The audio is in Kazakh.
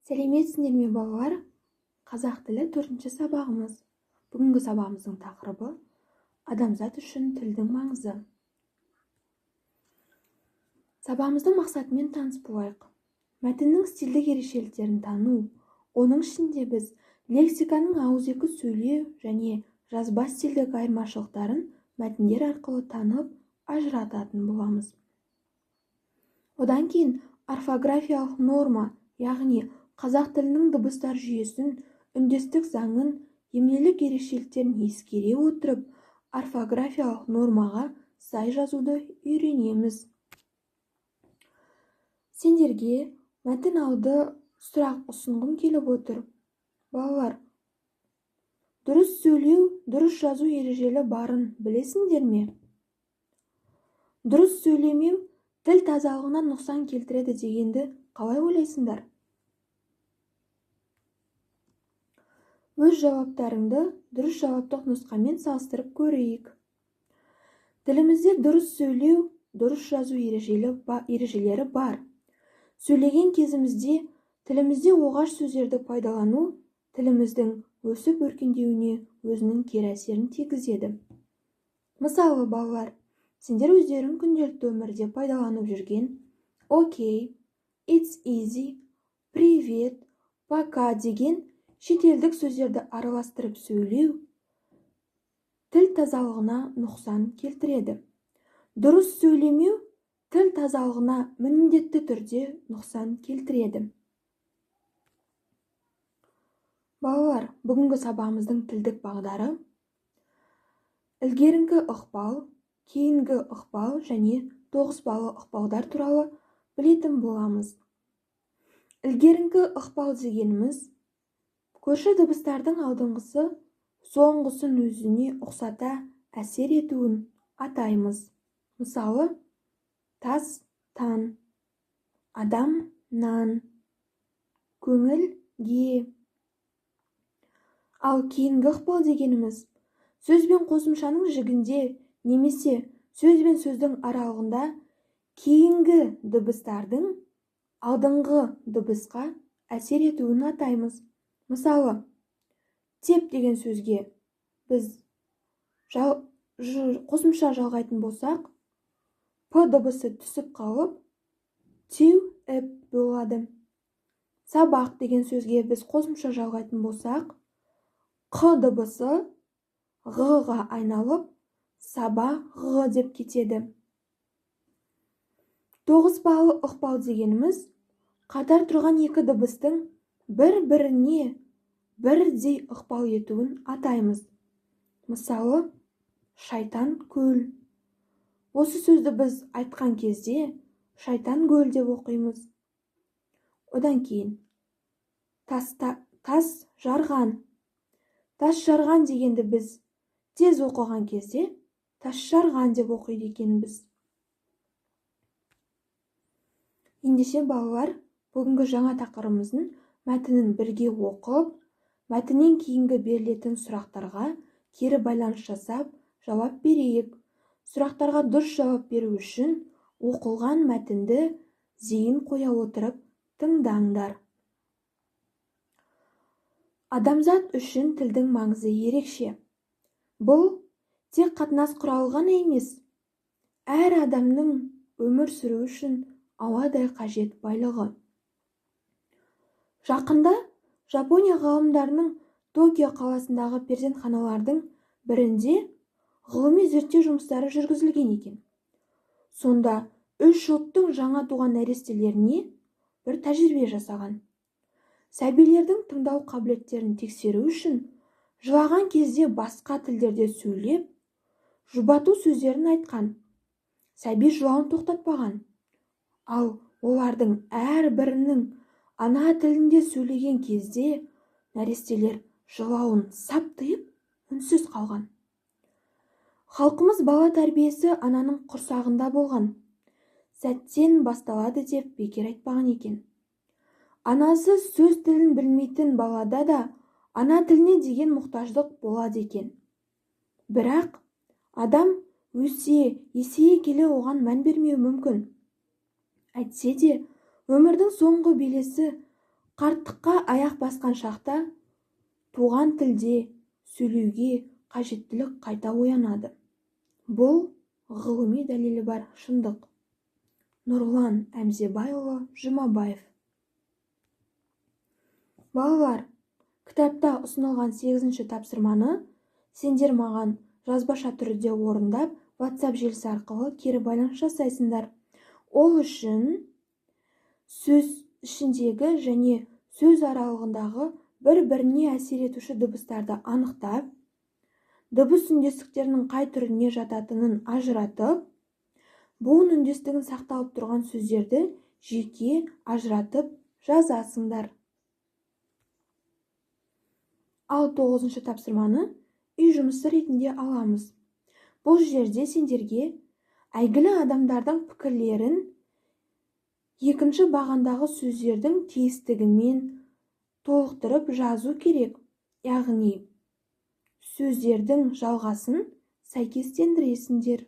Сәлеметсіңдер ме балалар? Қазақ тілі 4-ші сабағымыз. Бүгінгі сабағымыздың тақырыбы адамзат үшін тілдің маңызы. Сабағымыздың мақсатымен таныс болайық. Мәтіннің стильдік ерекшеліктерін тану, оның ішінде біз лексиканың ауызекі сөйлеу және жазба стильдік айырмашылықтарын мәтіндер арқылы танып, ажырататын боламыз. Одан кейін орфографиялық норма, яғни қазақ тілінің дыбыстар жүйесін, үндестік заңын, емлелік ерекшеліктерін ескере отырып, орфографиялық нормаға сай жазуды үйренеміз. Сендерге мәтін алды сұрақ ұсынғым келіп отыр. Балалар, дұрыс сөйлеу, дұрыс жазу ережелі барын білесіңдер ме? Дұрыс сөйлемеу тіл тазалығына нұқсан келтіреді дегенді қалай ойлайсыңдар? Өз жауаптарыңды дұрыс жауаптық нұсқамен салыстырып көрейік. Тілімізде дұрыс сөйлеу, дұрыс жазу ережелері бар. Сөйлеген кезімізде тілімізде оғаш сөздерді пайдалану тіліміздің өсіп өркендеуіне өзінің кері әсерін тигізеді. Мысалы, балалар, сендер өздерің күнделікті өмірде пайдаланып жүрген окей, it's easy, привет, пока деген шетелдік сөздерді араластырып сөйлеу тіл тазалығына нұқсан келтіреді. Дұрыс сөйлемеу тіл тазалығына міндетті түрде нұқсан келтіреді. Балалар, бүгінгі сабағымыздың тілдік бағдары ілгерінгі ықпал, кейінгі ықпал және тоғыспалы ықпалдар туралы білетін боламыз. Ілгерінгі ықпал дегеніміз көрші дыбыстардың алдыңғысы соңғысын өзіне ұқсата әсер етуін атаймыз. Мысалы, тас тан, адам нан, көңіл ге. Ал кейінгі ықпал дегеніміз сөз бен қосымшаның жігінде немесе сөз бен сөздің аралығында кейінгі дыбыстардың алдыңғы дыбысқа әсер етуін атаймыз. Мысалы, теп деген сөзге біз қосымша жалғайтын болсақ, п дыбысы түсіп қалып, теу әп болады. Сабақ деген сөзге біз қосымша жалғайтын болсақ, қ дыбысы ғ-ға айналып, саба ғ деп кетеді. Тоғыспалы ықпал дегеніміз қатар тұрған екі дыбыстың бір-біріне бірдей ықпал етуін атаймыз. Мысалы, шайтан көл. Осы сөзді біз айтқан кезде шайтан көл деп оқимыз. Одан кейін тас жарған. Тас жарған дегенді біз тез оқыған кезде тас жарған деп оқиды екенбіз. Ендеше балалар, бүгінгі жаңа тақырыбымыздың мәтінін бірге оқып, мәтіннен кейінгі берілетін сұрақтарға кері байланыс жасап, жауап берейік. Сұрақтарға дұрыс жауап беру үшін оқылған мәтінді зейін қоя отырып тыңдаңдар. Адамзат үшін тілдің маңызы ерекше. Бұл тек қатынас құралы ғана емес, әр адамның өмір сүру үшін ауадай қажет байлығы. Жақында Жапония ғалымдарының Токио қаласындағы перзентханалардың бірінде ғылыми зерттеу жұмыстары жүргізілген екен. Сонда 3 жұптың жаңа туған нәрестелеріне бір тәжірибе жасаған. Сәбилердің тыңдау қабілеттерін тексеру үшін жылаған кезде басқа тілдерде сөйлеп, жұбату сөздерін айтқан. Сәби жылауын тоқтатпаған. Ал олардың әрбірінің ана тілінде сөйлеген кезде нәрестелер жылауын саптайып, үнсіз қалған. Халқымыз бала тәрбиесі ананың құрсағында болған. Сәттен басталады деп бекер айтпаған екен. Анасы сөз тілін білмейтін балада да ана тіліне деген мұқтаждық болады екен. Бірақ адам есейе келе оған мән бермеуі мүмкін. Әйтсе де, өмірдің соңғы белесі Қарттыққа аяқ басқан шақта туған тілде сөйлеуге қажеттілік қайта оянады. Бұл ғылыми дәлелі бар шындық. Нұрлан Әмзебайұлы Жұмабаев. Балалар, кітапта ұсынылған 8-ші тапсырманы сендер маған жазбаша түрде орындап, WhatsApp желісі арқылы кері байланыс жасайсыңдар. Ол үшін сөз ішіндегі және сөз аралығындағы бір-біріне әсер етуші дыбыстарды анықтап, дыбыс үндестіктерінің қай түріне жататынын ажыратып, буын үндестігін сақталып тұрған сөздерді жеке ажыратып жазасыңдар. Ал 9-ші тапсырманы үй жұмысы ретінде аламыз. Бұл жерде сендерге әйгілі адамдардың пікірлерін екінші бағандағы сөздердің тиістігімен толықтырып жазу керек. Яғни сөздердің жалғасын сәйкестендіресіңдер.